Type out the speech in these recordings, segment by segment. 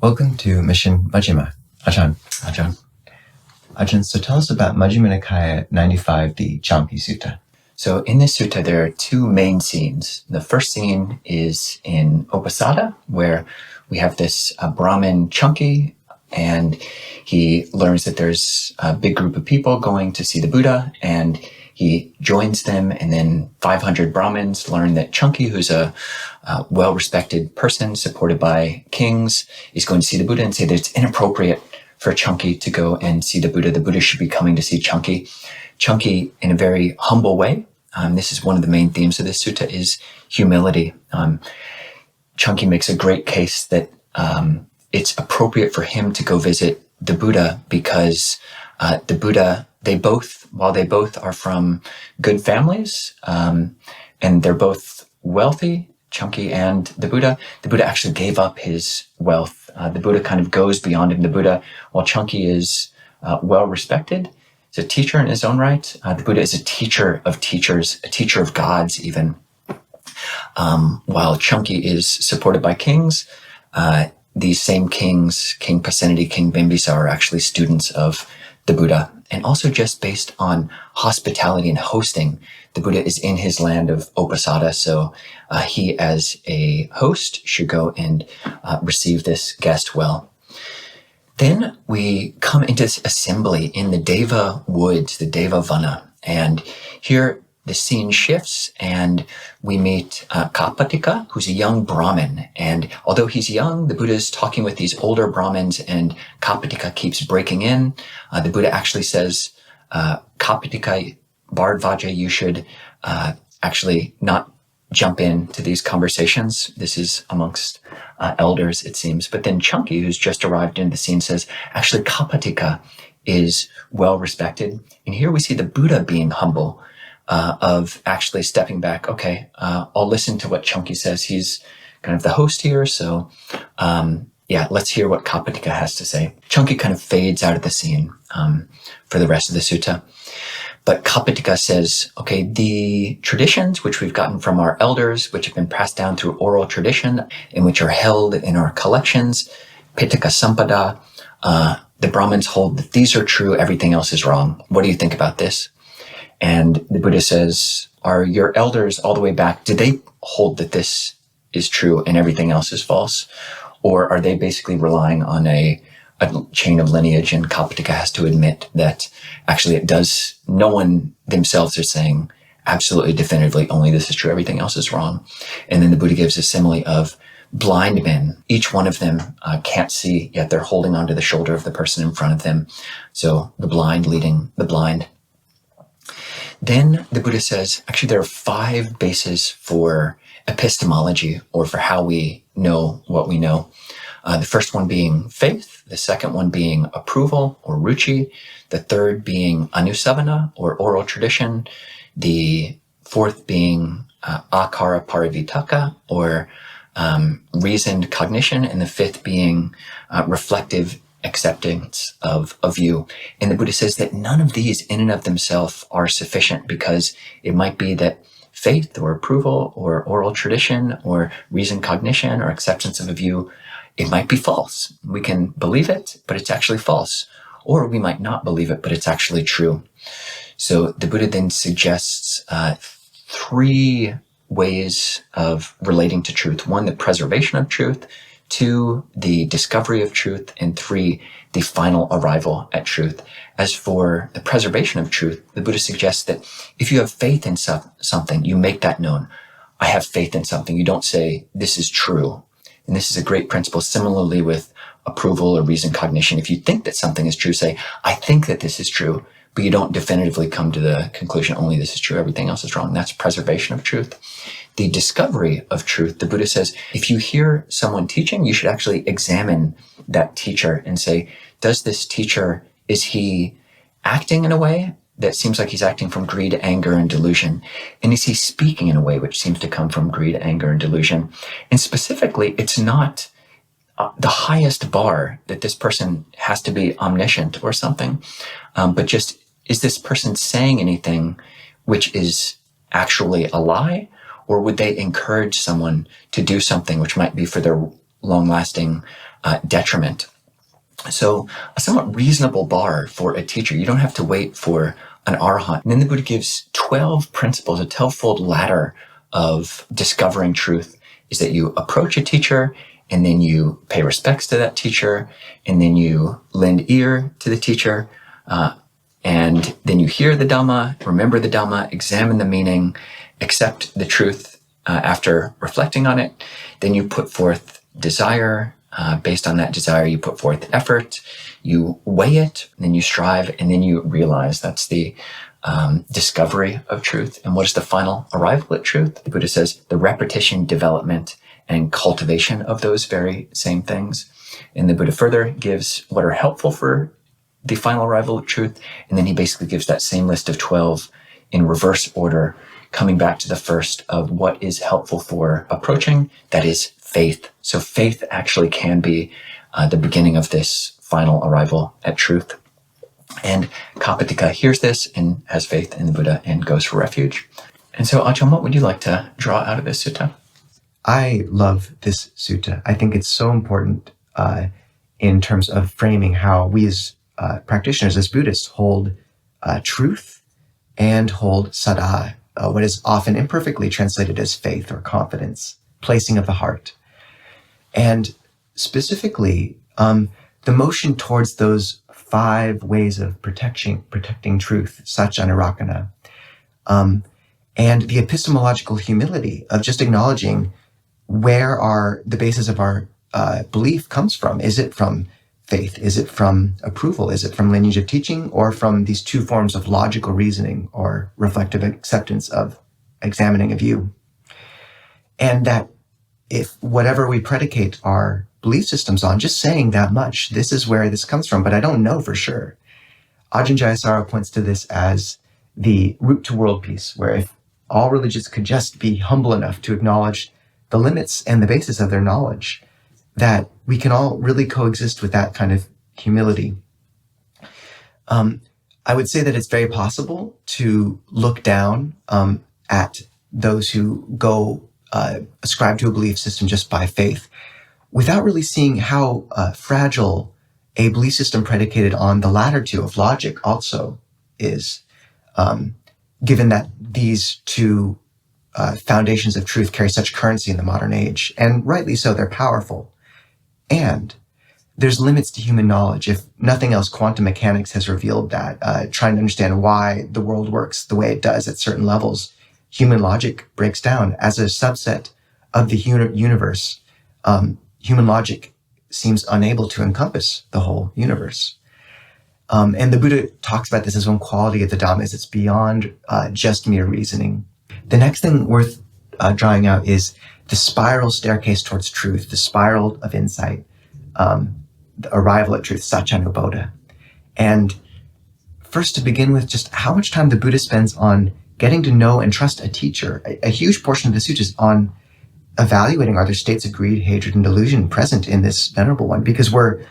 Welcome to Mission Majjhima. Ajahn, so tell us about Majjhima Nikaya 95, the Caṅkī Sutta. So in this sutta, there are two main scenes. The first scene is in Uposatha, where we have this brahmin Caṅkī, and he learns that there's a big group of people going to see the Buddha, and he joins them, and then 500 brahmins learn that Caṅkī, who's a well-respected person supported by kings, is going to see the Buddha and say that it's inappropriate for Caṅkī to go and see the Buddha. The Buddha should be coming to see Caṅkī. Caṅkī, in a very humble way, this is one of the main themes of this sutta, is humility. Caṅkī makes a great case that it's appropriate for him to go visit the Buddha because the Buddha, while they both are from good families, and they're both wealthy, Caṅkī and the Buddha actually gave up his wealth. The Buddha kind of goes beyond him. The Buddha, while Caṅkī is well respected, is a teacher in his own right. The Buddha is a teacher of teachers, a teacher of gods even. While Caṅkī is supported by kings, these same kings, King Pasenadi, King Bimbisara, are actually students of the Buddha. And also just based on hospitality and hosting, the Buddha is in his land of Uposatha, so he as a host should go and receive this guest well. Then we come into this assembly in the Deva woods, the Deva Vana, and here the scene shifts and we meet Kapatika, who's a young Brahmin. And although he's young, the Buddha is talking with these older Brahmins and Kapatika keeps breaking in. The Buddha actually says, Kapatika, Bharadvaja, you should actually not jump into these conversations. This is amongst elders, it seems. But then Caṅkī, who's just arrived in the scene, says, actually, Kapatika is well respected. And here we see the Buddha being humble, of actually stepping back. Okay, I'll listen to what Caṅkī says. He's kind of the host here. So, let's hear what Kapatika has to say. Caṅkī kind of fades out of the scene for the rest of the sutta. But Kapatika says, okay, the traditions which we've gotten from our elders, which have been passed down through oral tradition and which are held in our collections, Pitaka Sampada, the Brahmins hold that these are true, everything else is wrong. What do you think about this? And the Buddha says, are your elders all the way back, did they hold that this is true and everything else is false? Or are they basically relying on a chain of lineage, and Kapatika has to admit that actually it does, no one themselves are saying absolutely definitively only this is true, everything else is wrong. And then the Buddha gives a simile of blind men. Each one of them can't see, yet they're holding onto the shoulder of the person in front of them. So the blind leading the blind. Then the Buddha says, actually, there are 5 bases for epistemology, or for how we know what we know. The first one being faith, the second one being approval, or ruchi, the third being anusavana, or oral tradition, the fourth being akara parivitaka, or reasoned cognition, and the fifth being reflective acceptance of view. And the Buddha says that none of these in and of themselves are sufficient, because it might be that faith or approval or oral tradition or reasoned cognition or acceptance of a view, it might be false. We can believe it, but it's actually false. Or we might not believe it, but it's actually true. So the Buddha then suggests 3 ways of relating to truth. 1, the preservation of truth. 2, the discovery of truth. And 3, the final arrival at truth. As for the preservation of truth, the Buddha suggests that if you have faith in something, you make that known. I have faith in something. You don't say, this is true. And this is a great principle. Similarly with approval or reasoned cognition, if you think that something is true, say, I think that this is true, but you don't definitively come to the conclusion, only this is true, everything else is wrong. That's preservation of truth. The discovery of truth, the Buddha says, if you hear someone teaching, you should actually examine that teacher and say, does this teacher, is he acting in a way that seems like he's acting from greed, anger, and delusion? And is he speaking in a way which seems to come from greed, anger, and delusion? And specifically, it's not the highest bar that this person has to be omniscient or something, but just, is this person saying anything which is actually a lie? Or would they encourage someone to do something which might be for their long-lasting detriment. So a somewhat reasonable bar for a teacher. You don't have to wait for an arhat. And then the Buddha gives 12 principles, a 12-fold ladder of discovering truth, is that you approach a teacher, and then you pay respects to that teacher, and then you lend ear to the teacher, and then you hear the Dhamma, remember the Dhamma, examine the meaning, accept the truth after reflecting on it. Then you put forth desire. Based on that desire, you put forth effort, you weigh it, and then you strive, and then you realize. That's the discovery of truth. And what is the final arrival at truth? The Buddha says the repetition, development, and cultivation of those very same things. And the Buddha further gives what are helpful for the final arrival of truth, and then he basically gives that same list of 12 in reverse order, coming back to the first of what is helpful for approaching, that is faith. So faith actually can be the beginning of this final arrival at truth. And Kapatika hears this and has faith in the Buddha and goes for refuge. And so, Ajahn, what would you like to draw out of this sutta? I love this sutta. I think it's so important in terms of framing how we as practitioners, as Buddhists, hold truth and hold saddha, what is often imperfectly translated as faith or confidence, placing of the heart. And specifically, the motion towards those 5 ways of protecting truth, satcha nirakana, and the epistemological humility of just acknowledging where the basis of our belief comes from. Is it from faith? Is it from approval? Is it from lineage of teaching, or from these 2 forms of logical reasoning or reflective acceptance of examining a view? And that if whatever we predicate our belief systems on, just saying that much, this is where this comes from, but I don't know for sure. Ajahn Jayasara points to this as the route to world peace, where if all religions could just be humble enough to acknowledge the limits and the basis of their knowledge, that we can all really coexist with that kind of humility. I would say that it's very possible to look down at those who go ascribe to a belief system just by faith, without really seeing how fragile a belief system predicated on the latter 2 of logic also is, given that these 2 foundations of truth carry such currency in the modern age, and rightly so, they're powerful. And there's limits to human knowledge. If nothing else, quantum mechanics has revealed that, trying to understand why the world works the way it does at certain levels, human logic breaks down. As a subset of the universe, human logic seems unable to encompass the whole universe. And the Buddha talks about this as one quality of the Dhamma, is it's beyond just mere reasoning. The next thing worth drawing out is the spiral staircase towards truth, the spiral of insight, the arrival at truth, satchanubodha. And first, to begin with, just how much time the Buddha spends on getting to know and trust a teacher. A huge portion of the sutta is on evaluating, are there states of greed, hatred, and delusion present in this venerable one? Because we're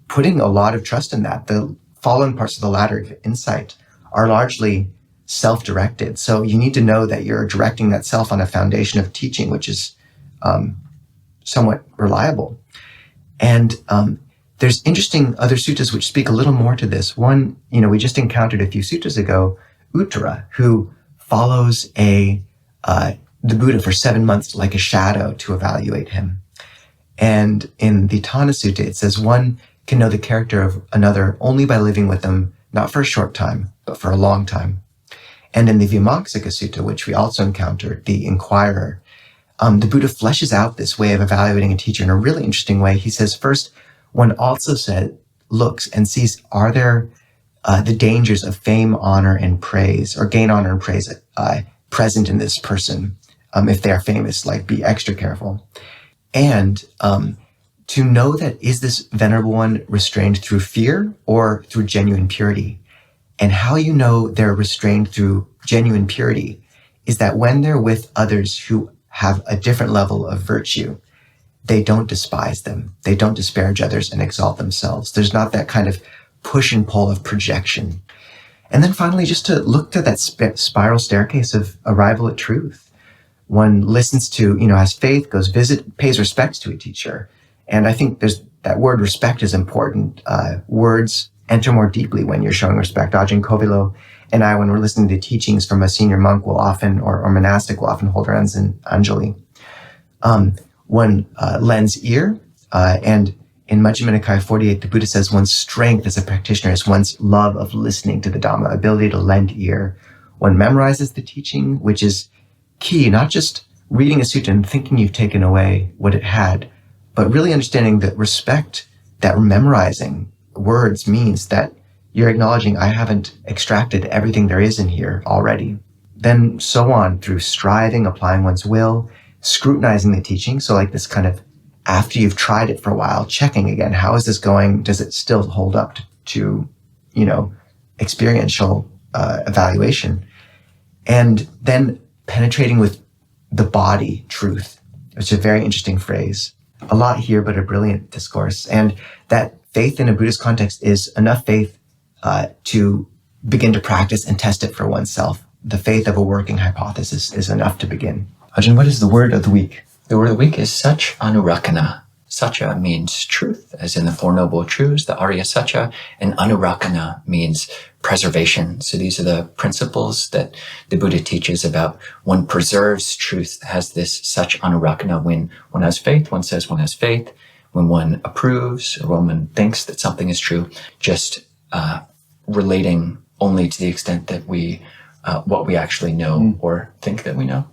putting a lot of trust in that. The following parts of the ladder of insight are largely self-directed. So you need to know that you're directing that self on a foundation of teaching, which is somewhat reliable. And there's interesting other suttas which speak a little more to this. One, we just encountered a few suttas ago, Uttara, who follows the Buddha for 7 months like a shadow to evaluate him. And in the Tana Sutta, it says one can know the character of another only by living with them, not for a short time, but for a long time. And in the Vimamsaka Sutta, which we also encountered, the Inquirer, the Buddha fleshes out this way of evaluating a teacher in a really interesting way. He says, first, one also looks and sees, are there the dangers of fame, honor, and praise, or gain, honor, and praise present in this person? If they are famous, be extra careful. And to know that, is this venerable one restrained through fear or through genuine purity? And how you know they're restrained through genuine purity is that when they're with others who have a different level of virtue, they don't despise them. They don't disparage others and exalt themselves. There's not that kind of push and pull of projection. And then finally, just to look to that spiral staircase of arrival at truth. One listens to, has faith, goes pays respects to a teacher. And I think that word respect is important. Words enter more deeply when you're showing respect. Ajahn Kovilo and I, when we're listening to teachings from a senior monk, will often, or monastic, will often hold our hands in Anjali. One lends ear, and in Majjhima Nikaya 48, the Buddha says one's strength as a practitioner is one's love of listening to the Dhamma, ability to lend ear. One memorizes the teaching, which is key, not just reading a sutta and thinking you've taken away what it had, but really understanding that respect, that memorizing words means that you're acknowledging I haven't extracted everything there is in here already. Then so on through striving, applying one's will, scrutinizing the teaching. So like this kind of, after you've tried it for a while, checking again, how is this going? Does it still hold up to experiential evaluation? And then penetrating with the body truth, which is a very interesting phrase. A lot here, but a brilliant discourse. And that faith in a Buddhist context is enough faith to begin to practice and test it for oneself. The faith of a working hypothesis is enough to begin. Ajahn, what is the word of the week? The word of the week is Sach Anurakana. Satya means truth, as in the Four Noble Truths, the Arya Satya, and Anurakana means preservation. So these are the principles that the Buddha teaches about one preserves truth, has this Sach Anurakana. When one has faith, one says one has faith. When one approves, or when one thinks that something is true, just relating only to the extent that we, what we actually know or think that we know.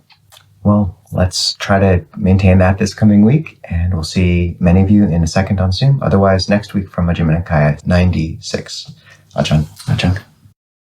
Well, let's try to maintain that this coming week, and we'll see many of you in a second on Zoom. Otherwise, next week from Majjhima Nikaya 96. Ajahn.